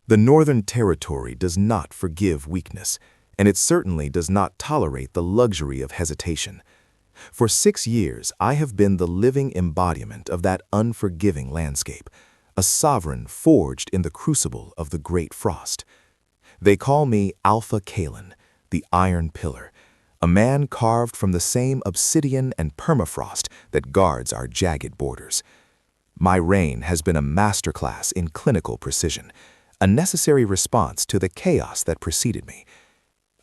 The Northern Territory does not forgive weakness, and it certainly does not tolerate the luxury of hesitation. For 6 years, I have been the living embodiment of that unforgiving landscape, a sovereign forged in the crucible of the Great Frost. They call me Alpha Kalin, the Iron Pillar, a man carved from the same obsidian and permafrost that guards our jagged borders. My reign has been a masterclass in clinical precision, a necessary response to the chaos that preceded me.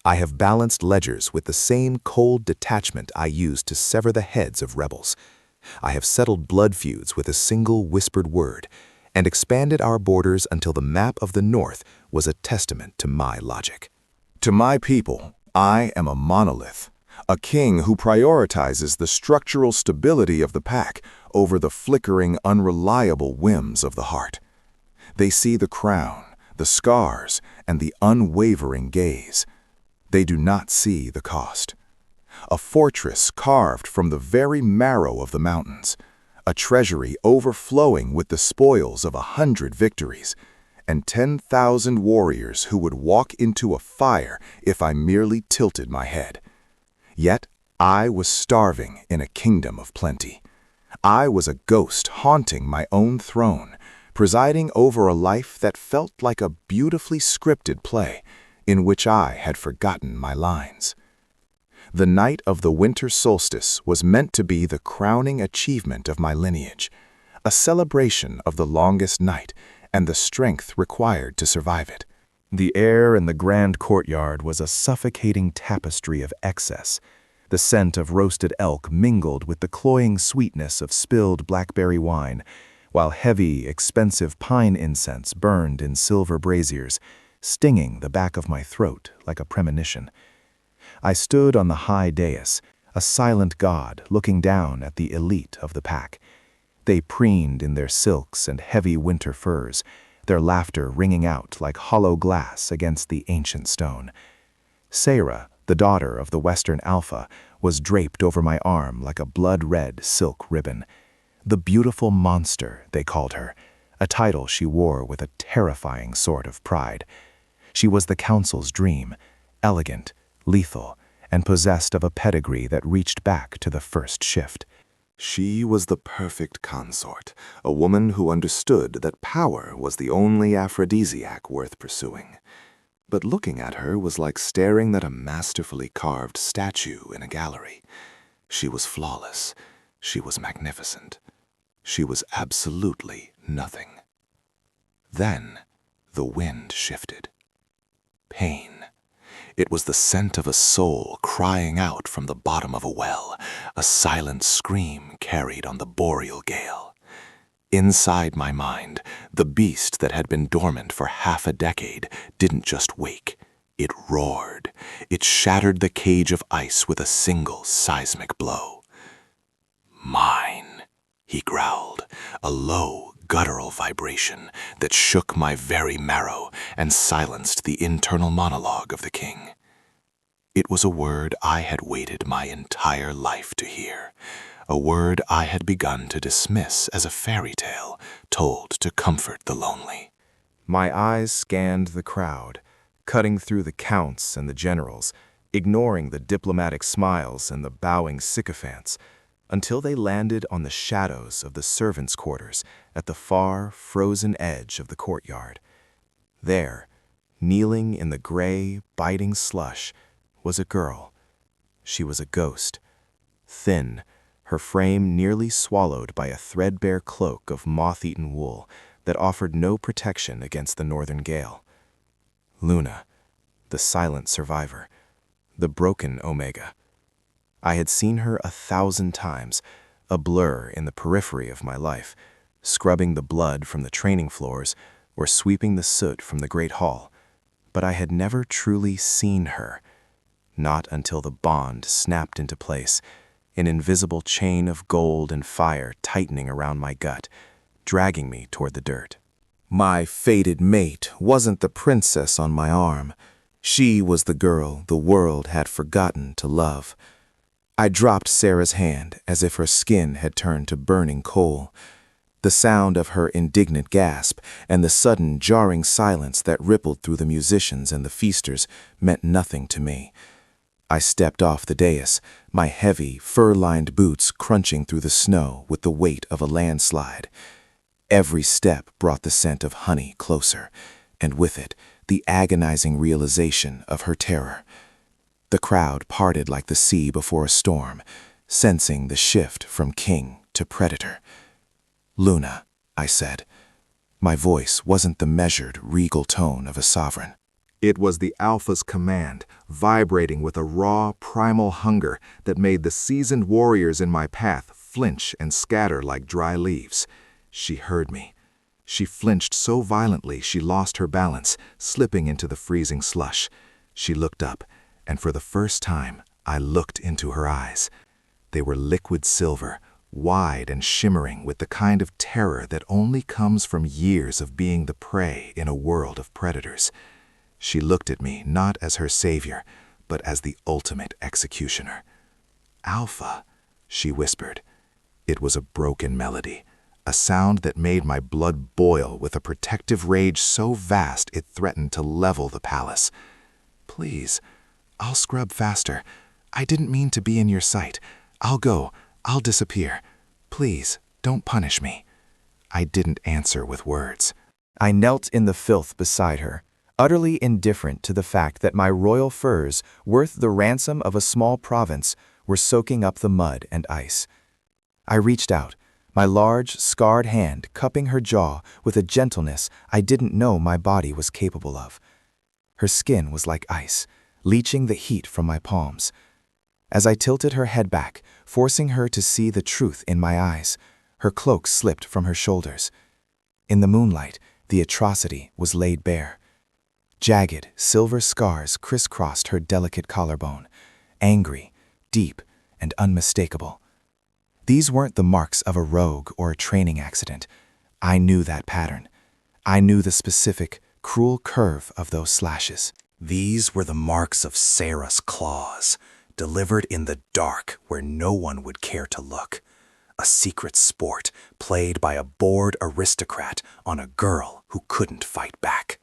I have balanced ledgers with the same cold detachment I used to sever the heads of rebels. I have settled blood feuds with a single whispered word, and expanded our borders until the map of the North was a testament to my logic. To my people, I am a monolith, a king who prioritizes the structural stability of the pack over the flickering, unreliable whims of the heart. They see the crown, the scars, and the unwavering gaze. They do not see the cost. A fortress carved from the very marrow of the mountains, a treasury overflowing with the spoils of 100 victories, and 10,000 warriors who would walk into a fire if I merely tilted my head. Yet I was starving in a kingdom of plenty. I was a ghost haunting my own throne, presiding over a life that felt like a beautifully scripted play in which I had forgotten my lines. The night of the winter solstice was meant to be the crowning achievement of my lineage, a celebration of the longest night and the strength required to survive it. The air in the grand courtyard was a suffocating tapestry of excess. The scent of roasted elk mingled with the cloying sweetness of spilled blackberry wine, while heavy, expensive pine incense burned in silver braziers, stinging the back of my throat like a premonition. I stood on the high dais, a silent god looking down at the elite of the pack. They preened in their silks and heavy winter furs, their laughter ringing out like hollow glass against the ancient stone. Sarah, the daughter of the Western Alpha, was draped over my arm like a blood-red silk ribbon. The beautiful monster, they called her, a title she wore with a terrifying sort of pride. She was the council's dream, elegant, lethal, and possessed of a pedigree that reached back to the first shift. She was the perfect consort, a woman who understood that power was the only aphrodisiac worth pursuing. But looking at her was like staring at a masterfully carved statue in a gallery. She was flawless. She was magnificent. She was absolutely nothing. Then the wind shifted. Pain. It was the scent of a soul crying out from the bottom of a well, a silent scream carried on the boreal gale. Inside my mind, the beast that had been dormant for half a decade didn't just wake. It roared. It shattered the cage of ice with a single seismic blow. "Mine," he growled, a low, guttural vibration that shook my very marrow and silenced the internal monologue of the king. It was a word I had waited my entire life to hear, a word I had begun to dismiss as a fairy tale told to comfort the lonely. My eyes scanned the crowd, cutting through the counts and the generals, ignoring the diplomatic smiles and the bowing sycophants, until they landed on the shadows of the servants' quarters at the far, frozen edge of the courtyard. There, kneeling in the gray, biting slush, was a girl. She was a ghost, thin, her frame nearly swallowed by a threadbare cloak of moth-eaten wool that offered no protection against the northern gale. Luna, the silent survivor, the broken Omega. I had seen her 1,000 times, a blur in the periphery of my life, scrubbing the blood from the training floors or sweeping the soot from the Great Hall, but I had never truly seen her, not until the bond snapped into place, an invisible chain of gold and fire tightening around my gut, dragging me toward the dirt. My fated mate wasn't the princess on my arm. She was the girl the world had forgotten to love. I dropped Sarah's hand as if her skin had turned to burning coal. The sound of her indignant gasp and the sudden jarring silence that rippled through the musicians and the feasters meant nothing to me. I stepped off the dais, my heavy, fur-lined boots crunching through the snow with the weight of a landslide. Every step brought the scent of honey closer, and with it, the agonizing realization of her terror. The crowd parted like the sea before a storm, sensing the shift from king to predator. "Luna," I said. My voice wasn't the measured, regal tone of a sovereign. It was the Alpha's command, vibrating with a raw, primal hunger that made the seasoned warriors in my path flinch and scatter like dry leaves. She heard me. She flinched so violently she lost her balance, slipping into the freezing slush. She looked up, and for the first time, I looked into her eyes. They were liquid silver, wide and shimmering with the kind of terror that only comes from years of being the prey in a world of predators. She looked at me not as her savior, but as the ultimate executioner. "Alpha," she whispered. It was a broken melody, a sound that made my blood boil with a protective rage so vast it threatened to level the palace. "Please, I'll scrub faster. I didn't mean to be in your sight. I'll go. I'll disappear. Please, don't punish me." I didn't answer with words. I knelt in the filth beside her, utterly indifferent to the fact that my royal furs, worth the ransom of a small province, were soaking up the mud and ice. I reached out, my large, scarred hand cupping her jaw with a gentleness I didn't know my body was capable of. Her skin was like ice, leaching the heat from my palms. As I tilted her head back, forcing her to see the truth in my eyes, her cloak slipped from her shoulders. In the moonlight, the atrocity was laid bare. Jagged, silver scars crisscrossed her delicate collarbone, angry, deep, and unmistakable. These weren't the marks of a rogue or a training accident. I knew that pattern. I knew the specific, cruel curve of those slashes. These were the marks of Sarah's claws, delivered in the dark where no one would care to look. A secret sport played by a bored aristocrat on a girl who couldn't fight back.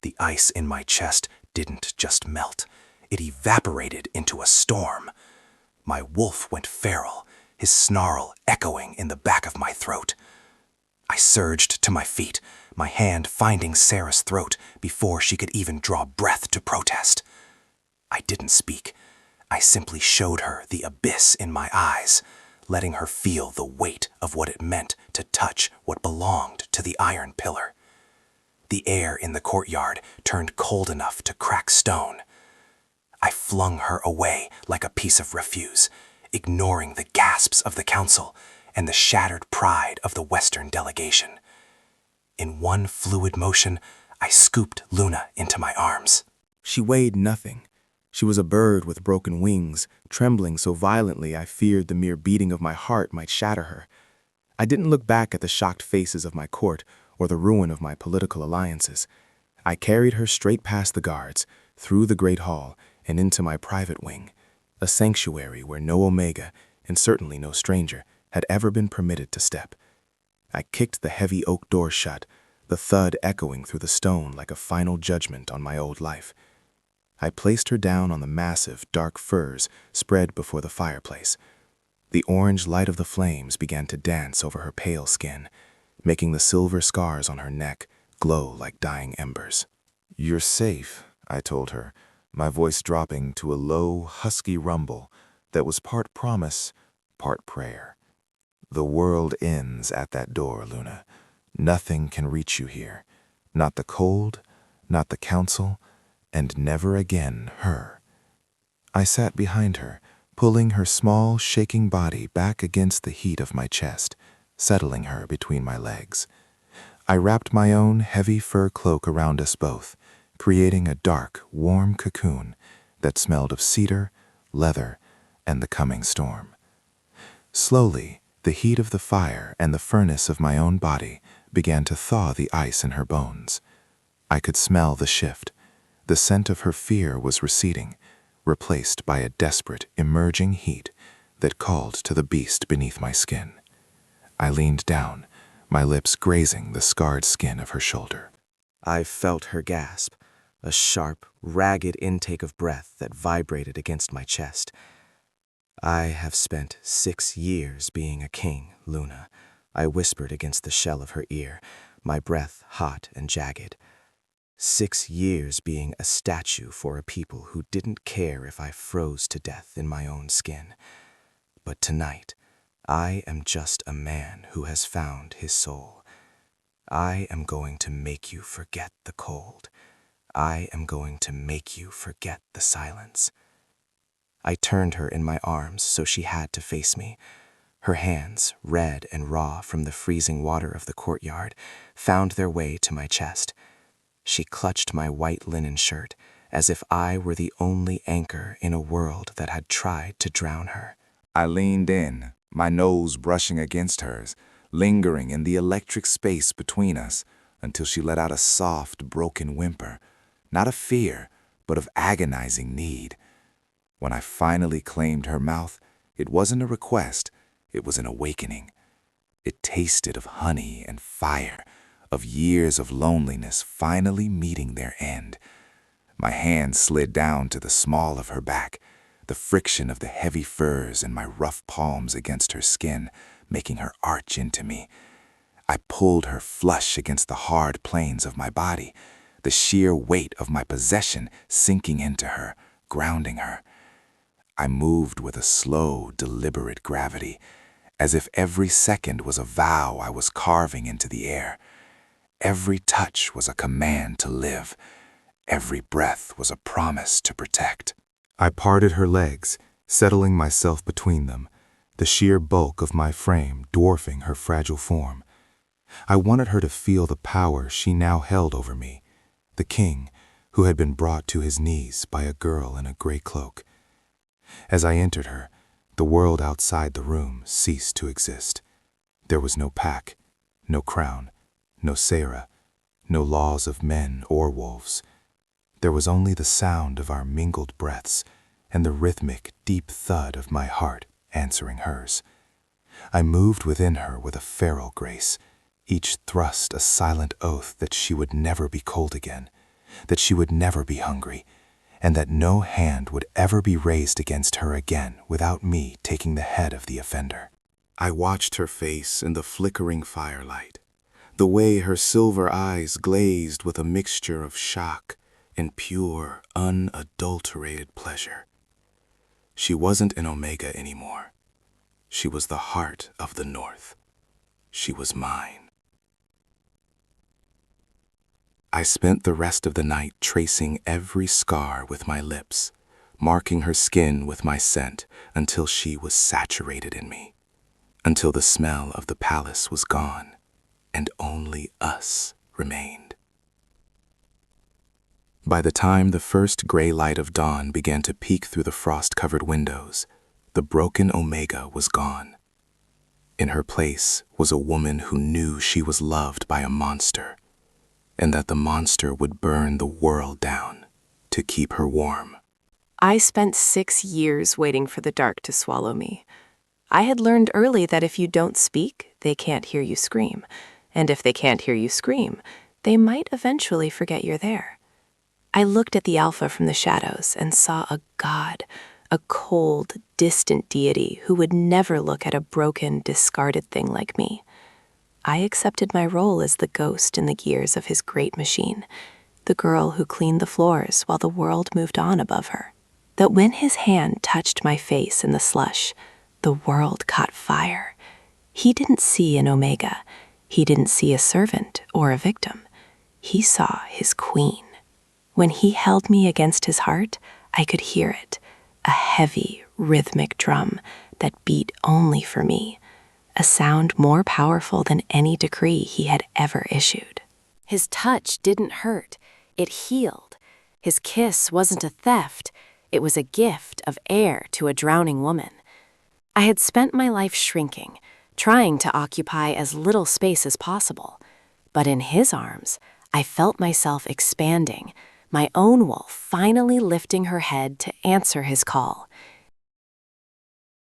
The ice in my chest didn't just melt. It evaporated into a storm. My wolf went feral, his snarl echoing in the back of my throat. I surged to my feet, my hand finding Sarah's throat before she could even draw breath to protest. I didn't speak. I simply showed her the abyss in my eyes, letting her feel the weight of what it meant to touch what belonged to the iron pillar. The air in the courtyard turned cold enough to crack stone. I flung her away like a piece of refuse, ignoring the gasps of the council and the shattered pride of the Western delegation. In one fluid motion, I scooped Luna into my arms. She weighed nothing. She was a bird with broken wings, trembling so violently I feared the mere beating of my heart might shatter her. I didn't look back at the shocked faces of my court or the ruin of my political alliances. I carried her straight past the guards, through the great hall, and into my private wing, a sanctuary where no Omega, and certainly no stranger, had ever been permitted to step. I kicked the heavy oak door shut, the thud echoing through the stone like a final judgment on my old life. I placed her down on the massive, dark furs spread before the fireplace. The orange light of the flames began to dance over her pale skin, making the silver scars on her neck glow like dying embers. "You're safe," I told her, my voice dropping to a low, husky rumble that was part promise, part prayer. "The world ends at that door, Luna. Nothing can reach you here. Not the cold, not the council, and never again her." I sat behind her, pulling her small, shaking body back against the heat of my chest, settling her between my legs. I wrapped my own heavy fur cloak around us both, creating a dark, warm cocoon that smelled of cedar, leather, and the coming storm. Slowly, the heat of the fire and the furnace of my own body began to thaw the ice in her bones. I could smell the shift. The scent of her fear was receding, replaced by a desperate, emerging heat that called to the beast beneath my skin. I leaned down, my lips grazing the scarred skin of her shoulder. I felt her gasp, a sharp, ragged intake of breath that vibrated against my chest. I have spent 6 years being a king, Luna, I whispered against the shell of her ear, my breath hot and jagged. 6 years being a statue for a people who didn't care if I froze to death in my own skin. But tonight, I am just a man who has found his soul. I am going to make you forget the cold. I am going to make you forget the silence. I turned her in my arms so she had to face me. Her hands, red and raw from the freezing water of the courtyard, found their way to my chest. She clutched my white linen shirt as if I were the only anchor in a world that had tried to drown her. I leaned in, my nose brushing against hers, lingering in the electric space between us until she let out a soft, broken whimper, not of fear, but of agonizing need. When I finally claimed her mouth, it wasn't a request, it was an awakening. It tasted of honey and fire, of years of loneliness finally meeting their end. My hand slid down to the small of her back, the friction of the heavy furs in my rough palms against her skin, making her arch into me. I pulled her flush against the hard planes of my body, the sheer weight of my possession sinking into her, grounding her. I moved with a slow, deliberate gravity, as if every second was a vow I was carving into the air. Every touch was a command to live. Every breath was a promise to protect. I parted her legs, settling myself between them, the sheer bulk of my frame dwarfing her fragile form. I wanted her to feel the power she now held over me, the king who had been brought to his knees by a girl in a gray cloak. As I entered her, the world outside the room ceased to exist. There was no pack, no crown, no Sarah, no laws of men or wolves. There was only the sound of our mingled breaths and the rhythmic, deep thud of my heart answering hers. I moved within her with a feral grace, each thrust a silent oath that she would never be cold again, that she would never be hungry, and that no hand would ever be raised against her again without me taking the head of the offender. I watched her face in the flickering firelight, the way her silver eyes glazed with a mixture of shock and pure, unadulterated pleasure. She wasn't an Omega anymore. She was the heart of the North. She was mine. I spent the rest of the night tracing every scar with my lips, marking her skin with my scent until she was saturated in me, until the smell of the palace was gone and only us remained. By the time the first gray light of dawn began to peek through the frost-covered windows, the broken Omega was gone. In her place was a woman who knew she was loved by a monster, and that the monster would burn the world down to keep her warm. I spent 6 years waiting for the dark to swallow me. I had learned early that if you don't speak, they can't hear you scream. And if they can't hear you scream, they might eventually forget you're there. I looked at the Alpha from the shadows and saw a god, a cold, distant deity who would never look at a broken, discarded thing like me. I accepted my role as the ghost in the gears of his great machine, the girl who cleaned the floors while the world moved on above her. That when his hand touched my face in the slush, the world caught fire. He didn't see an Omega. He didn't see a servant or a victim. He saw his queen. When he held me against his heart, I could hear it, a heavy, rhythmic drum that beat only for me, a sound more powerful than any decree he had ever issued. His touch didn't hurt, it healed. His kiss wasn't a theft, it was a gift of air to a drowning woman. I had spent my life shrinking, trying to occupy as little space as possible. But in his arms, I felt myself expanding, my own wolf finally lifting her head to answer his call.